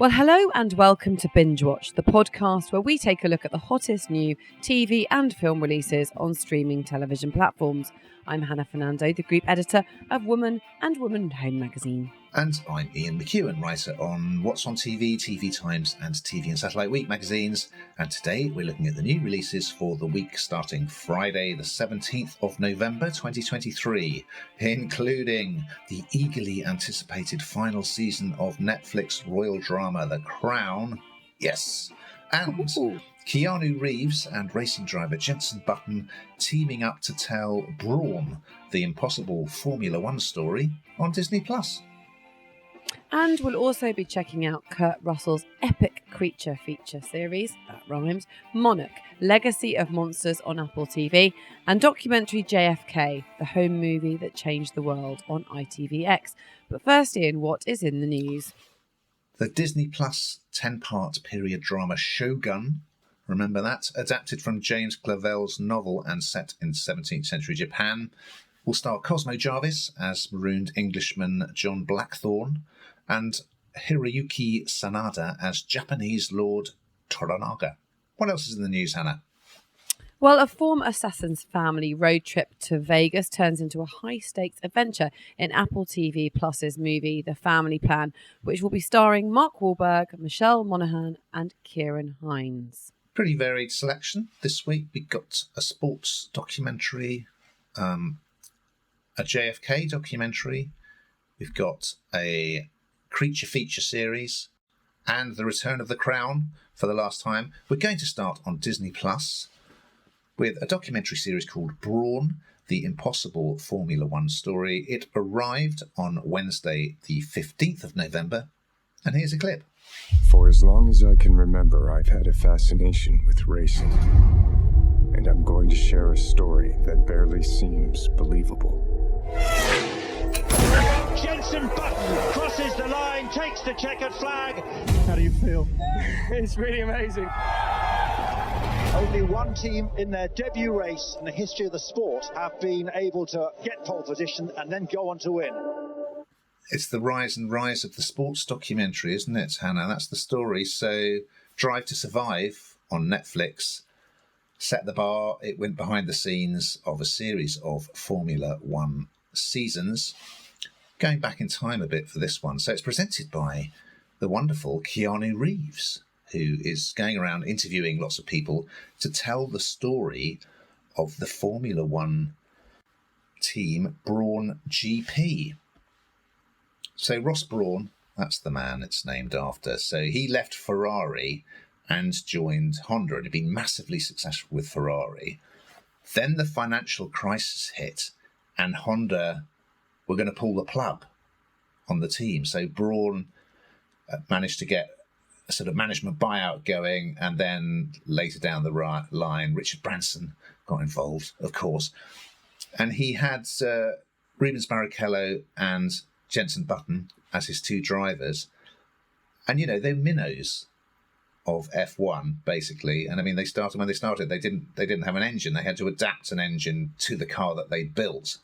Well, hello and welcome to Bingewatch, the podcast where we take a look at the hottest new TV and film releases on streaming television platforms. I'm Hannah Fernando, the group editor of Woman and Woman Home magazine. And I'm Ian McEwan, writer on What's on TV, TV Times and TV and Satellite Week magazines. And today we're looking at the new releases for the week starting Friday the 17th of November 2023, including the eagerly anticipated final season of Netflix royal drama The Crown. Yes. And Keanu Reeves and racing driver Jensen teaming up to tell Brawn, the impossible Formula One story, on Disney+. And we'll also be checking out Kurt Russell's epic creature feature series, that rhymes, Monarch, Legacy of Monsters on Apple TV, and documentary JFK, the home movie that changed the world on ITVX. But first, Ian, what is in the news? The Disney Plus 10-part period drama Shogun, remember that? Adapted from James Clavell's novel and set in 17th century Japan, will star Cosmo Jarvis as marooned Englishman John Blackthorne and Hiroyuki Sanada as Japanese Lord Toranaga. What else is in the news, Hannah? Well, a former assassin's family road trip to Vegas turns into a high-stakes adventure in Apple TV Plus's movie The Family Plan, which will be starring Mark Wahlberg, Michelle Monaghan and Kieran Hines. Pretty varied selection. This week we got a sports documentary, a JFK documentary, we've got a creature feature series, and the return of The Crown for the last time. We're going to start on Disney Plus with a documentary series called Brawn, the impossible Formula One story. It arrived on Wednesday, the 15th of November, and here's a clip. For as long as I can remember, I've had a fascination with racing. And I'm going to share a story that barely seems believable. Jensen crosses the line, takes the checkered flag. How do you feel? It's really amazing. Only one team in their debut race in the history of the sport have been able to get pole position and then go on to win. It's the rise and rise of the sports documentary, isn't it, Hannah? That's the story. So Drive to Survive on Netflix set the bar. It went behind the scenes of a series of Formula One seasons. Going back in time a bit for this one. So it's presented by the wonderful Keanu Reeves, who is going around interviewing lots of people to tell the story of the Formula One team Brawn GP. So Ross Brawn, that's the man it's named after. So he left Ferrari and joined Honda and had been massively successful with Ferrari. Then the financial crisis hit and Honda were going to pull the plug on the team. So Brawn managed to get a sort of management buyout going, and then later down the line, Richard Branson got involved, of course. And he had Rubens Barrichello and Jensen as his two drivers. And, you know, they're minnows of F1, basically. And I mean, when they started, they didn't have an engine. They had to adapt an engine to the car that they built.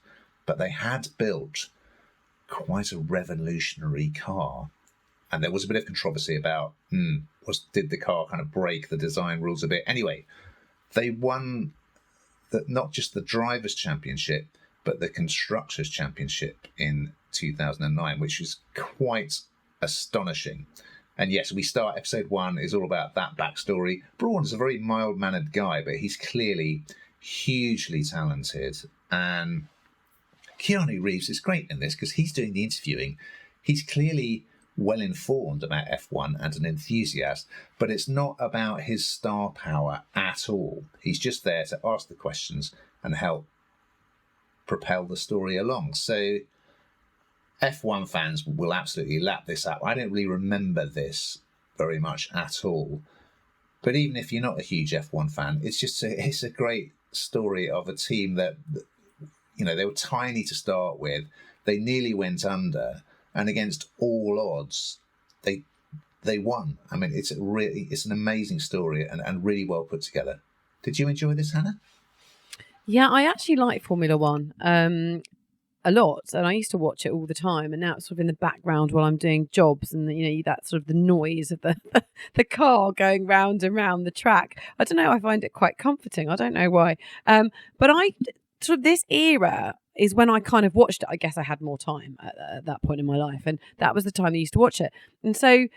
But they had built quite a revolutionary car. And there was a bit of controversy about, did the car kind of break the design rules a bit? Anyway, they won not just the Drivers' Championship, but the Constructors' Championship in 2009, which is quite astonishing. And yes, episode 1 is all about that backstory. Brawn is a very mild-mannered guy, but he's clearly hugely talented. And Keanu Reeves is great in this because he's doing the interviewing. He's clearly well informed about F1 and an enthusiast, but it's not about his star power at all. He's just there to ask the questions and help propel the story along. So F1 fans will absolutely lap this up. I don't really remember this very much at all. But even if you're not a huge F1 fan, it's a great story of a team that, you know, they were tiny to start with. They nearly went under, and against all odds, they won. I mean, it's an amazing story and really well put together. Did you enjoy this, Hannah? Yeah, I actually like Formula One. a lot, and I used to watch it all the time, and now it's sort of in the background while I'm doing jobs, and that sort of the noise of the car going round and round the track. I don't know, I find it quite comforting. I don't know why, but I sort of, this era is when I kind of watched it. I guess I had more time at that point in my life, and that was the time I used to watch it. And so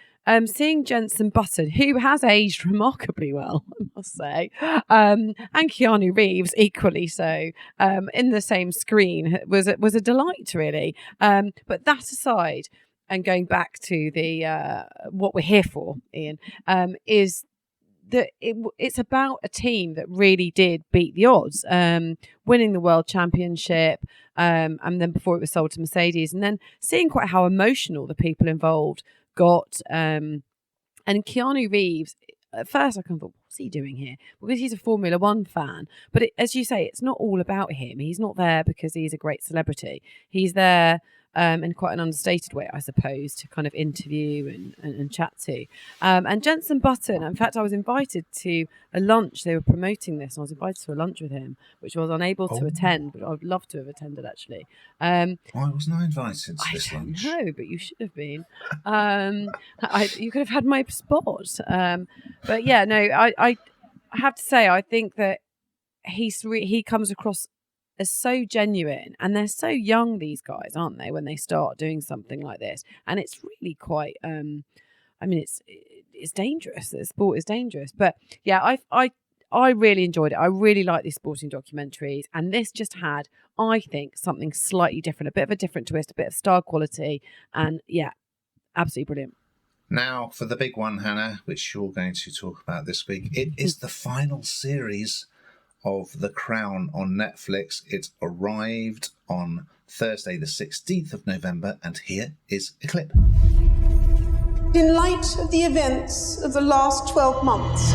seeing Jensen Button, who has aged remarkably well, I must say, and Keanu Reeves equally so, in the same screen was a delight, really. But that aside, and going back to the what we're here for, Ian, is that it's about a team that really did beat the odds, winning the world championship, and then before it was sold to Mercedes, and then seeing quite how emotional the people involved got. And Keanu Reeves, at first I kind of thought, what's he doing here? Because he's a Formula One fan. But as you say, it's not all about him. He's not there because he's a great celebrity. He's there in quite an understated way, I suppose, to kind of interview and chat to. And Jensen Button, in fact, I was invited to a lunch. They were promoting this, and I was invited to a lunch with him, which I was unable to attend, but I'd love to have attended, actually. Why wasn't I invited to this lunch? No, but you should have been. You could have had my spot. But yeah, no, I have to say, I think that he comes across as so genuine, and they're so young, these guys, aren't they, when they start doing something like this? And it's really quite it's dangerous. The sport is dangerous. But yeah, I really enjoyed it. I really like these sporting documentaries, and this just had, I think, something slightly different, a bit of a different twist, a bit of star quality, and yeah, absolutely brilliant. Now for the big one, Hannah, which you're going to talk about this week. It is the final series of The Crown on Netflix. It arrived on Thursday the 16th of November, and here is a clip. In light of the events of the last 12 months,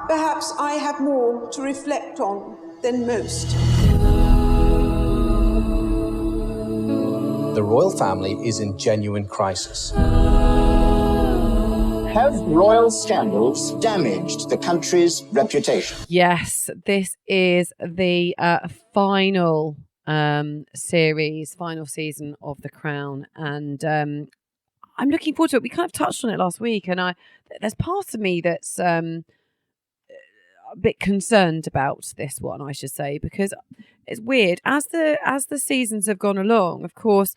perhaps I have more to reflect on than most. The royal family is in genuine crisis. Have royal scandals damaged the country's reputation? Yes, this is the final season of The Crown, and I'm looking forward to it. We kind of touched on it last week, and there's part of me that's a bit concerned about this one, I should say, because it's weird. As the seasons have gone along, of course,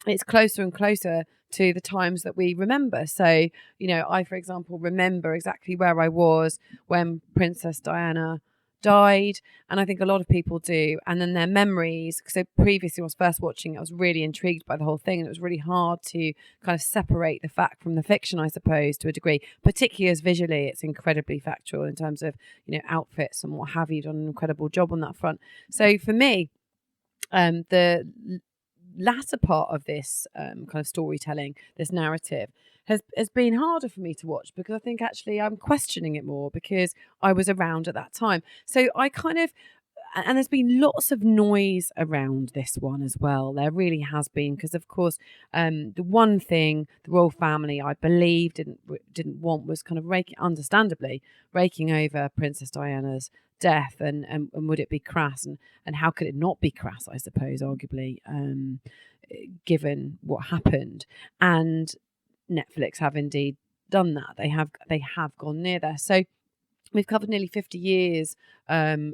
it's closer and closer to the times that we remember. So, I, for example, remember exactly where I was when Princess Diana died, and I think a lot of people do. And then their memories, so previously when I was first watching it, I was really intrigued by the whole thing, and it was really hard to kind of separate the fact from the fiction, I suppose, to a degree, particularly as visually it's incredibly factual in terms of, outfits and what have you. Done an incredible job on that front. So for me, the latter part of this kind of storytelling, this narrative, has been harder for me to watch, because I think actually I'm questioning it more because I was around at that time. So I kind of, and there's been lots of noise around this one as well. There really has been, because of course the one thing the royal family, I believe, didn't want was kind of understandably raking over Princess Diana's death, and would it be crass, and how could it not be crass, I suppose, arguably, given what happened. And Netflix have indeed done that. They have gone near there. So we've covered nearly 50 years of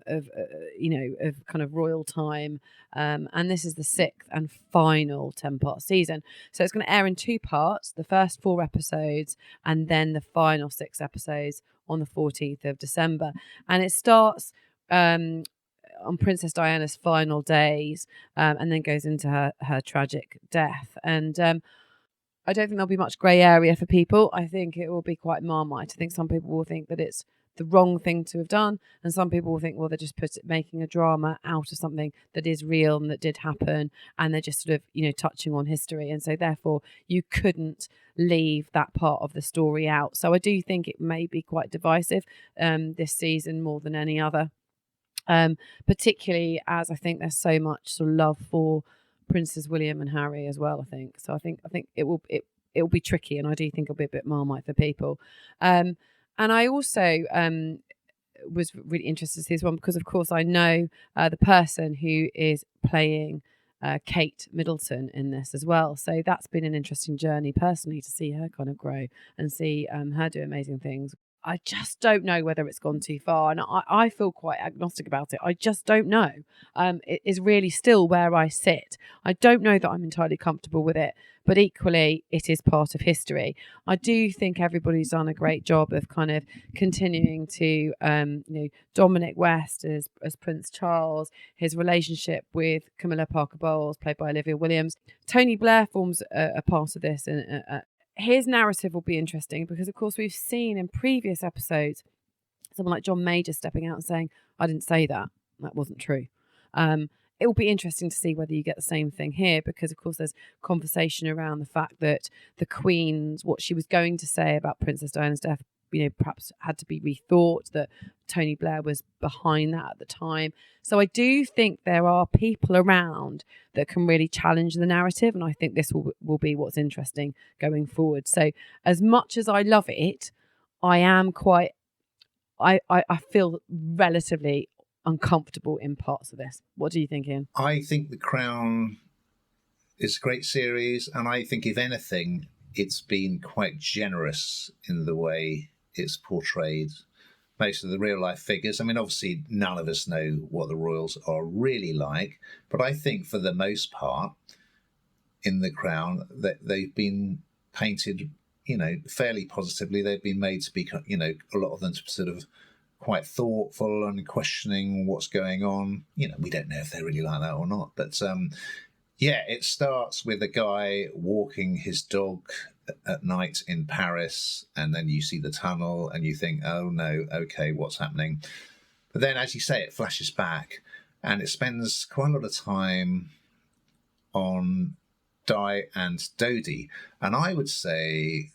kind of royal time, and this is the 6th and final 10-part season. So it's going to air in 2 parts, the first 4 episodes, and then the final 6 episodes on the 14th of December. And it starts on Princess Diana's final days, and then goes into her tragic death. And I don't think there'll be much grey area for people. I think it will be quite Marmite. I think some people will think that it's the wrong thing to have done, and some people will think, well, they're just making a drama out of something that is real and that did happen, and they're just sort of touching on history, and so therefore you couldn't leave that part of the story out. So I do think it may be quite divisive this season more than any other, particularly as I think there's so much sort of love for Princes William and Harry as well. I think it will be tricky, and I do think it'll be a bit Marmite for people. And I also was really interested to see this one because, of course, I know the person who is playing Kate Middleton in this as well. So that's been an interesting journey personally to see her kind of grow and see her do amazing things. I just don't know whether it's gone too far, and I feel quite agnostic about it. I just don't know. It is really still where I sit. I don't know that I'm entirely comfortable with it, but equally, it is part of history. I do think everybody's done a great job of kind of continuing to, Dominic West as Prince Charles, his relationship with Camilla Parker Bowles, played by Olivia Williams. Tony Blair forms a part of this, and his narrative will be interesting because, of course, we've seen in previous episodes someone like John Major stepping out and saying, I didn't say that. That wasn't true. It will be interesting to see whether you get the same thing here because, of course, there's conversation around the fact that the Queen's, what she was going to say about Princess Diana's death, perhaps had to be rethought, that Tony Blair was behind that at the time. So I do think there are people around that can really challenge the narrative, and I think this will be what's interesting going forward. So as much as I love it, I am quite, I feel relatively uncomfortable in parts of this. What do you think, Ian? I think The Crown is a great series, and I think, if anything, it's been quite generous in the way it's portrayed most of the real life figures. I mean, obviously, none of us know what the royals are really like, but I think for the most part, in The Crown, that they've been painted, fairly positively. They've been made to be, a lot of them to sort of quite thoughtful and questioning what's going on. We don't know if they're really like that or not, but it starts with a guy walking his dog at night in Paris, and then you see the tunnel and you think, oh no, okay, what's happening? But then, as you say, it flashes back and it spends quite a lot of time on Di and Dodi. And I would say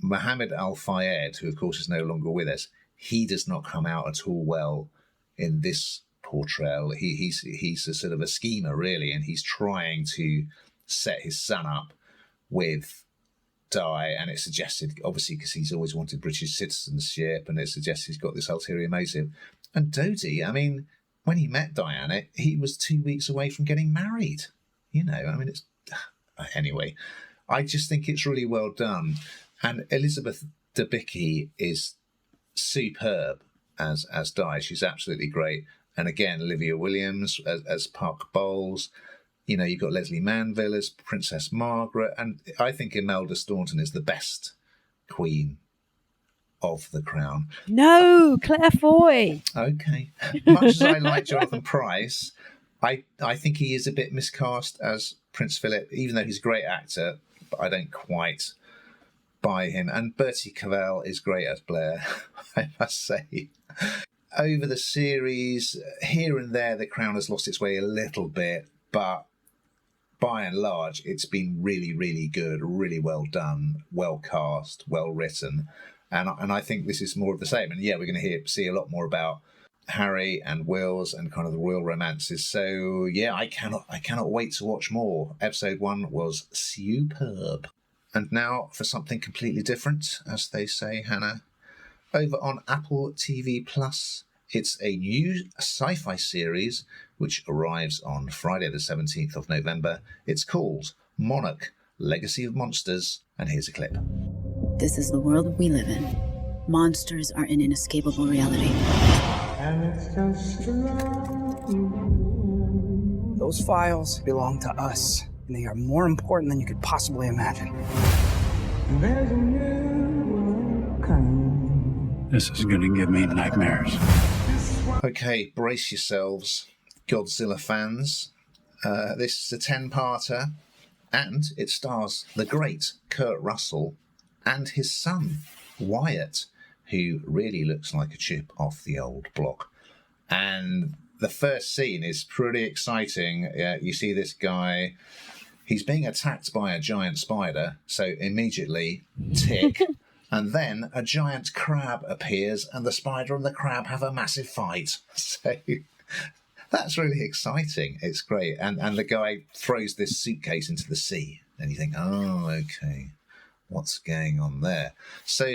Mohammed Al Fayed, who of course is no longer with us, he does not come out at all well in this portrayal. He's a sort of a schemer, really, and he's trying to set his son up with Di, and it's suggested, obviously, because he's always wanted British citizenship, and it suggests he's got this ulterior motive. And Dodi, I mean, when he met Diana, he was 2 weeks away from getting married. It's anyway. I just think it's really well done, and Elizabeth Debicki is superb as Di. She's absolutely great. And again, Olivia Williams as Parker Bowles. You've got Leslie Manville as Princess Margaret. And I think Imelda Staunton is the best queen of The Crown. No, Claire Foy. Okay. Much as I like Jonathan Pryce, I think he is a bit miscast as Prince Philip, even though he's a great actor, but I don't quite buy him. And Bertie Cavell is great as Blair, I must say. Over the series, here and there, The Crown has lost its way a little bit, but by and large, it's been really, really good, really well done, well cast, well written. And I think this is more of the same. And we're going to see a lot more about Harry and Will's and kind of the royal romances. So I cannot wait to watch more. Episode 1 was superb. And now for something completely different, as they say, Hannah. Over on Apple TV Plus, it's a new sci-fi series which arrives on Friday the 17th of November. It's called Monarch, Legacy of Monsters, and here's a clip. This is the world we live in. Monsters are an inescapable reality. Those files belong to us, and they are more important than you could possibly imagine. This is going to give me nightmares. Okay, brace yourselves, Godzilla fans. This is a 10-parter, and it stars the great Kurt Russell and his son, Wyatt, who really looks like a chip off the old block. And the first scene is pretty exciting. You see this guy, he's being attacked by a giant spider, so immediately, tick. And then a giant crab appears and the spider and the crab have a massive fight. So that's really exciting. It's great. And the guy throws this suitcase into the sea. And you think, oh, okay, what's going on there? So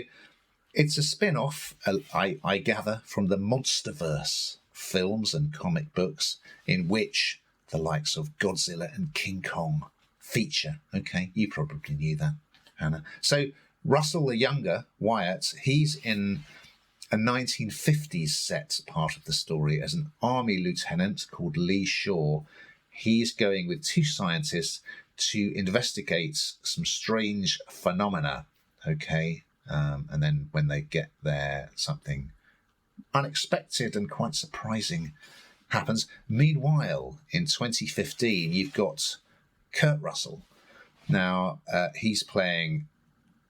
It's a spin-off, I gather, from the Monsterverse films and comic books, in which the likes of Godzilla and King Kong feature. Okay, you probably knew that, Hannah. So Russell the Younger, Wyatt, he's in a 1950s set part of the story as an army lieutenant called Lee Shaw. He's going with two scientists to investigate some strange phenomena, okay? And then when they get there, something unexpected and quite surprising happens. Meanwhile, in 2015, you've got Kurt Russell. Now, he's playing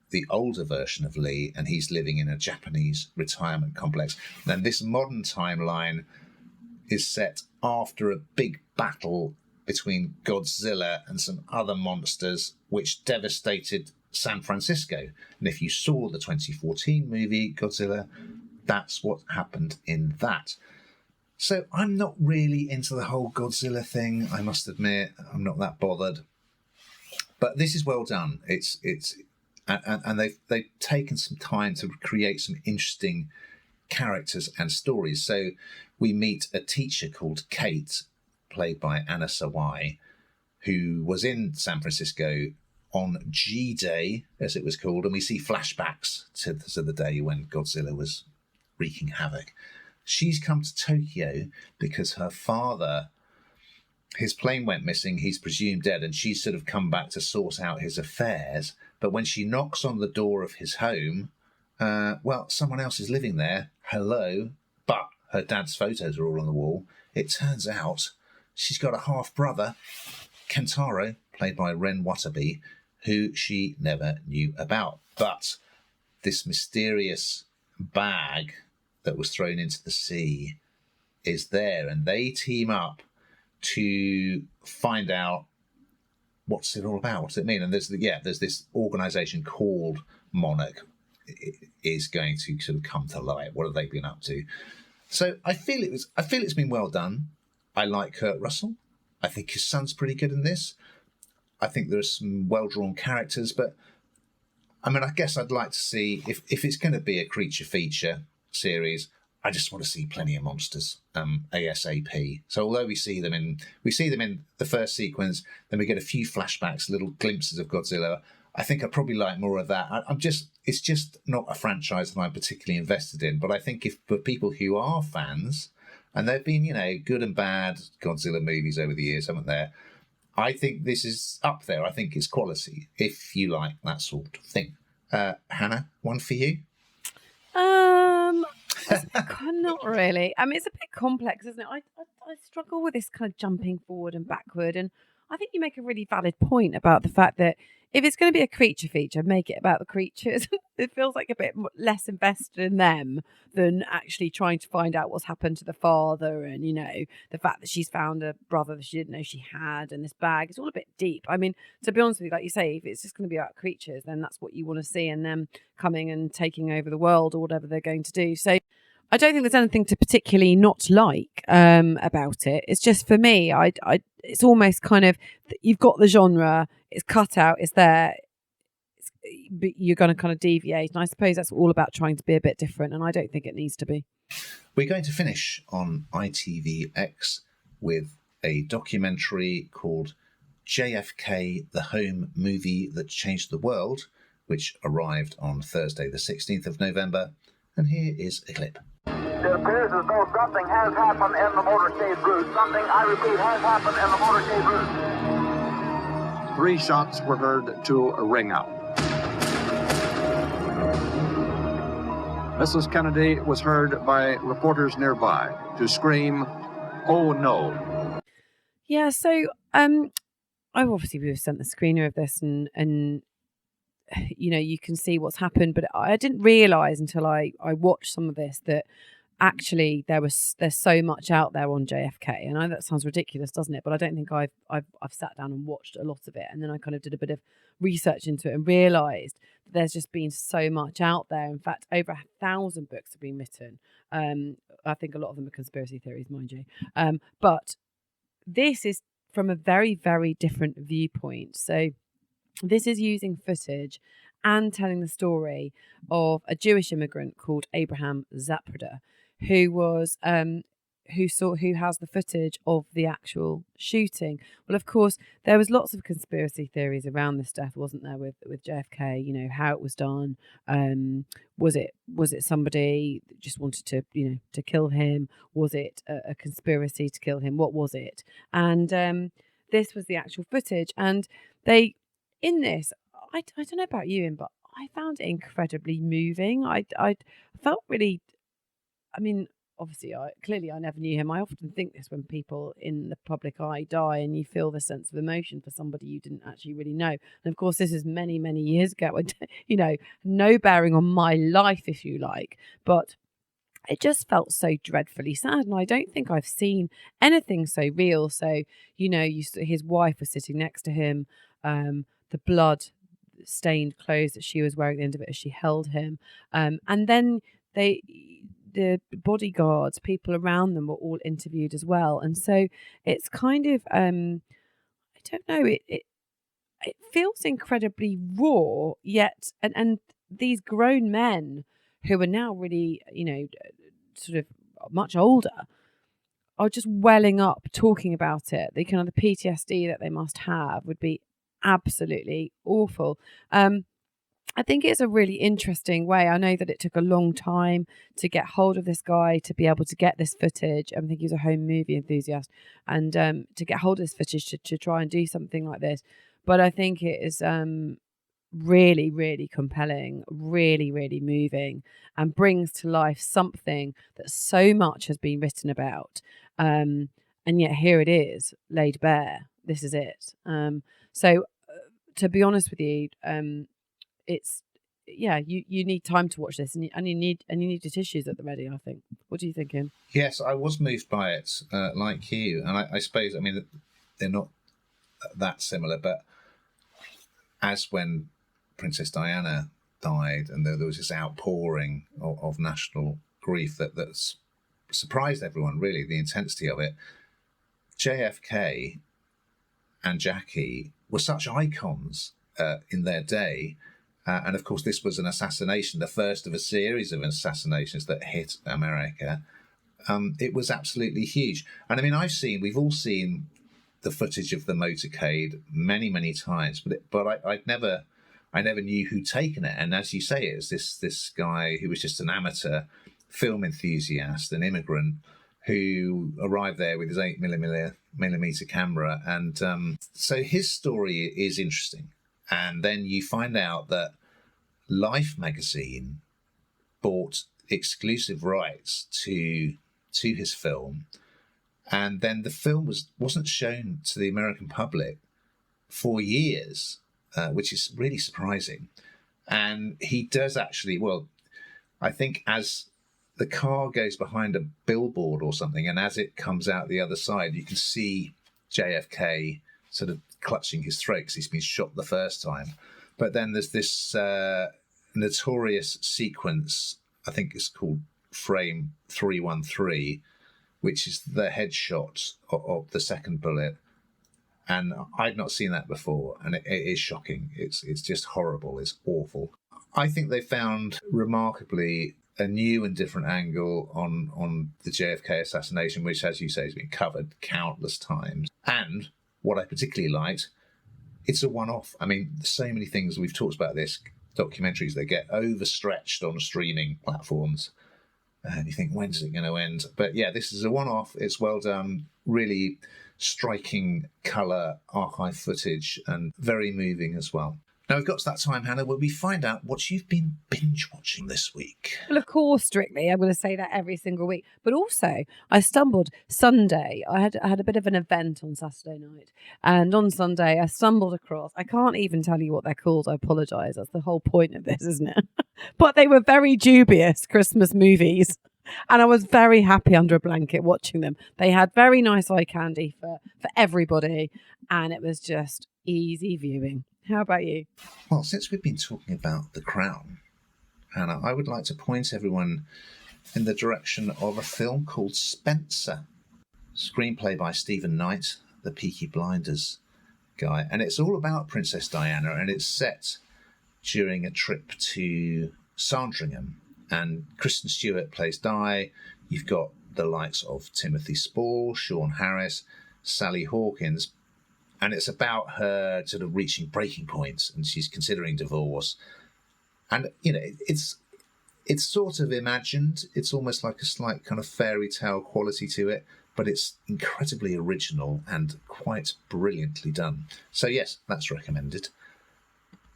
the older version of Lee, and he's living in a Japanese retirement complex. Then this modern timeline is set after a big battle between Godzilla and some other monsters which devastated San Francisco. And if you saw the 2014 movie Godzilla, that's what happened in that. So I'm not really into the whole Godzilla thing, I must admit. I'm not that bothered. But this is well done. And they've taken some time to create some interesting characters and stories. So we meet a teacher called Kate, played by Anna Sawai, who was in San Francisco on G-Day, as it was called, and we see flashbacks to the day when Godzilla was wreaking havoc. She's come to Tokyo because her father, his plane went missing, he's presumed dead, and she's sort of come back to sort out his affairs. But when she knocks on the door of his home, someone else is living there. Hello. But her dad's photos are all on the wall. It turns out she's got a half-brother, Kentaro, played by Ren Watabe, who she never knew about. But this mysterious bag that was thrown into the sea is there, and they team up to find out what's it all about, what's it mean. And there's this organisation called Monarch is going to sort of come to light. What have they been up to? So I feel it's been well done. I like Kurt Russell. I think his son's pretty good in this. I think there are some well-drawn characters, but I mean, I guess I'd like to see if it's going to be a creature feature series. I just want to see plenty of monsters ASAP. So although we see them in the first sequence, then we get a few flashbacks, little glimpses of Godzilla. I think I probably like more of that. It's just not a franchise that I'm particularly invested in. But I think if for people who are fans, and there've been, good and bad Godzilla movies over the years, haven't there? I think this is up there. I think it's quality, if you like that sort of thing. Hannah, one for you? Not really. I mean, it's a bit complex, isn't it? I struggle with this kind of jumping forward and backward. And I think you make a really valid point about the fact that if it's going to be a creature feature, make it about the creatures. It feels like a bit less invested in them than actually trying to find out what's happened to the father and, the fact that she's found a brother that she didn't know she had and this bag. It's all a bit deep. I mean, to be honest with you, like you say, if it's just going to be about creatures, then that's what you want to see, and them coming and taking over the world or whatever they're going to do. So I don't think there's anything to particularly not like about it. It's just, for me, it's almost kind of, you've got the genre, it's cut out, it's there, but you're going to kind of deviate. And I suppose that's all about trying to be a bit different, and I don't think it needs to be. We're going to finish on ITVX with a documentary called JFK, the Home Movie That Changed the World, which arrived on Thursday, the 16th of November. And here is a clip. It appears as though something has happened in the motorcade route. Something, I repeat, has happened in the motorcade route. 3 shots were heard to ring out. Mrs. Kennedy was heard by reporters nearby to scream, "Oh no." Yeah, so we were sent the screener of this, and you can see what's happened, but I didn't realise until I watched some of this that actually there's so much out there on JFK. And I know that sounds ridiculous, doesn't it? But I don't think I've sat down and watched a lot of it. And then I kind of did a bit of research into it and realised that there's just been so much out there. In fact, over 1,000 books have been written. I think a lot of them are conspiracy theories, mind you. But this is from a very, very different viewpoint. So this is using footage and telling the story of a Jewish immigrant called Abraham Zapruder, who was who has the footage of the actual shooting. Well, of course, there was lots of conspiracy theories around this death, wasn't there, with JFK? You know, how it was done. Was it somebody that just wanted to, you know, to kill him? Was it a conspiracy to kill him? What was it? And this was the actual footage, and they in this. I don't know about you, but I found it incredibly moving. I felt really. I mean, obviously, I never knew him. I often think this when people in the public eye die, and you feel the sense of emotion for somebody you didn't actually really know. And of course, this is many, many years ago. You know, no bearing on my life, if you like, but it just felt so dreadfully sad. And I don't think I've seen anything so real. So, you know, his wife was sitting next to him. The blood stained clothes that she was wearing at the end of it as she held him, and then the bodyguards, people around them, were all interviewed as well. And so it's kind of I don't know, it feels incredibly raw, yet and these grown men who are now really, you know, sort of much older, are just welling up talking about it. The kind of the PTSD that they must have would be absolutely awful. I think it's a really interesting way. I know that it took a long time to get hold of this guy, to be able to get this footage. I think he was a home movie enthusiast, and to get hold of this footage to try and do something like this. But I think it is really, really compelling, really, really moving, and brings to life something that so much has been written about. And yet here it is, laid bare. This is it. So to be honest with you, it's you need time to watch this, and you need your tissues at the ready, I think. What do you think, Im? Yes, I was moved by it, like you, and I suppose, I mean, they're not that similar, but as when Princess Diana died, and there was this outpouring of national grief that surprised everyone, really, the intensity of it. JFK and Jackie were such icons in their day. And of course, this was an assassination, the first of a series of assassinations that hit America. It was absolutely huge. And I mean, we've all seen the footage of the motorcade many, many times, but I never knew who'd taken it. And as you say, it was this guy who was just an amateur film enthusiast, an immigrant, who arrived there with his 8mm camera. And so his story is interesting. And then you find out that Life magazine bought exclusive rights to his film. And then the film wasn't shown to the American public for years, which is really surprising. And he does actually, well, I think as the car goes behind a billboard or something, and as it comes out the other side, you can see JFK sort of clutching his throat because he's been shot the first time. But then there's this notorious sequence, I think it's called frame 313, which is the headshot of the second bullet. And I'd not seen that before, and it is shocking. It's just horrible. It's awful. I think they found remarkably a new and different angle on the JFK assassination, which, as you say, has been covered countless times. And what I particularly liked, it's a one-off. I mean, so many things we've talked about this, documentaries that get overstretched on streaming platforms. And you think, when's it going to end? But yeah, this is a one-off. It's well done. Really striking colour, archive footage, and very moving as well. Now we've got to that time, Hannah, where we find out what you've been binge watching this week. Well, of course, Strictly. I'm going to say that every single week. But also, I stumbled Sunday. I had a bit of an event on Saturday night. And on Sunday, I stumbled across, I can't even tell you what they're called. I apologise. That's the whole point of this, isn't it? But they were very dubious Christmas movies. And I was very happy under a blanket watching them. They had very nice eye candy for everybody. And it was just easy viewing. How about you? Well, since we've been talking about The Crown, Hannah, I would like to point everyone in the direction of a film called Spencer. Screenplay by Stephen Knight, the Peaky Blinders guy. And it's all about Princess Diana, and it's set during a trip to Sandringham. And Kristen Stewart plays Di. You've got the likes of Timothy Spall, Sean Harris, Sally Hawkins. And it's about her sort of reaching breaking points, and she's considering divorce. And, you know, it's sort of imagined. It's almost like a slight kind of fairy tale quality to it, but it's incredibly original and quite brilliantly done. So yes, that's recommended.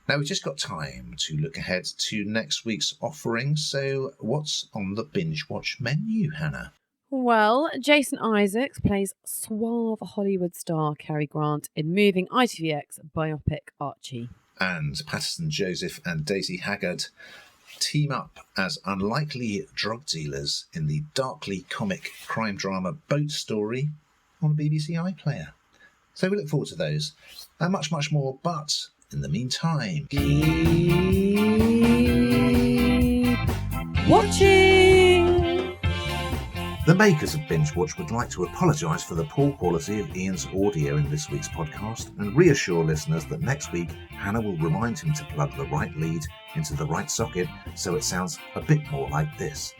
Now we've just got time to look ahead to next week's offering. So what's on the binge watch menu, Hannah? Well, Jason Isaacs plays suave Hollywood star Cary Grant in moving ITVX biopic Archie. And Patterson Joseph and Daisy Haggard team up as unlikely drug dealers in the darkly comic crime drama Boat Story on BBC iPlayer. So we look forward to those and much, much more. But in the meantime, keep watching! The makers of Bingewatch would like to apologise for the poor quality of Ian's audio in this week's podcast and reassure listeners that next week Hannah will remind him to plug the right lead into the right socket so it sounds a bit more like this.